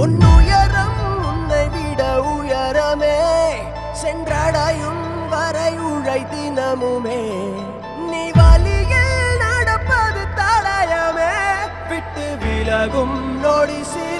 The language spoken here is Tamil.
உன்னுயரம் உன்னை விட உயரமே சென்றடையும் வரை உழை தினமுமே நீ வழியில் நடப்பது தடயமே விட்டு விலகும் நொடி சில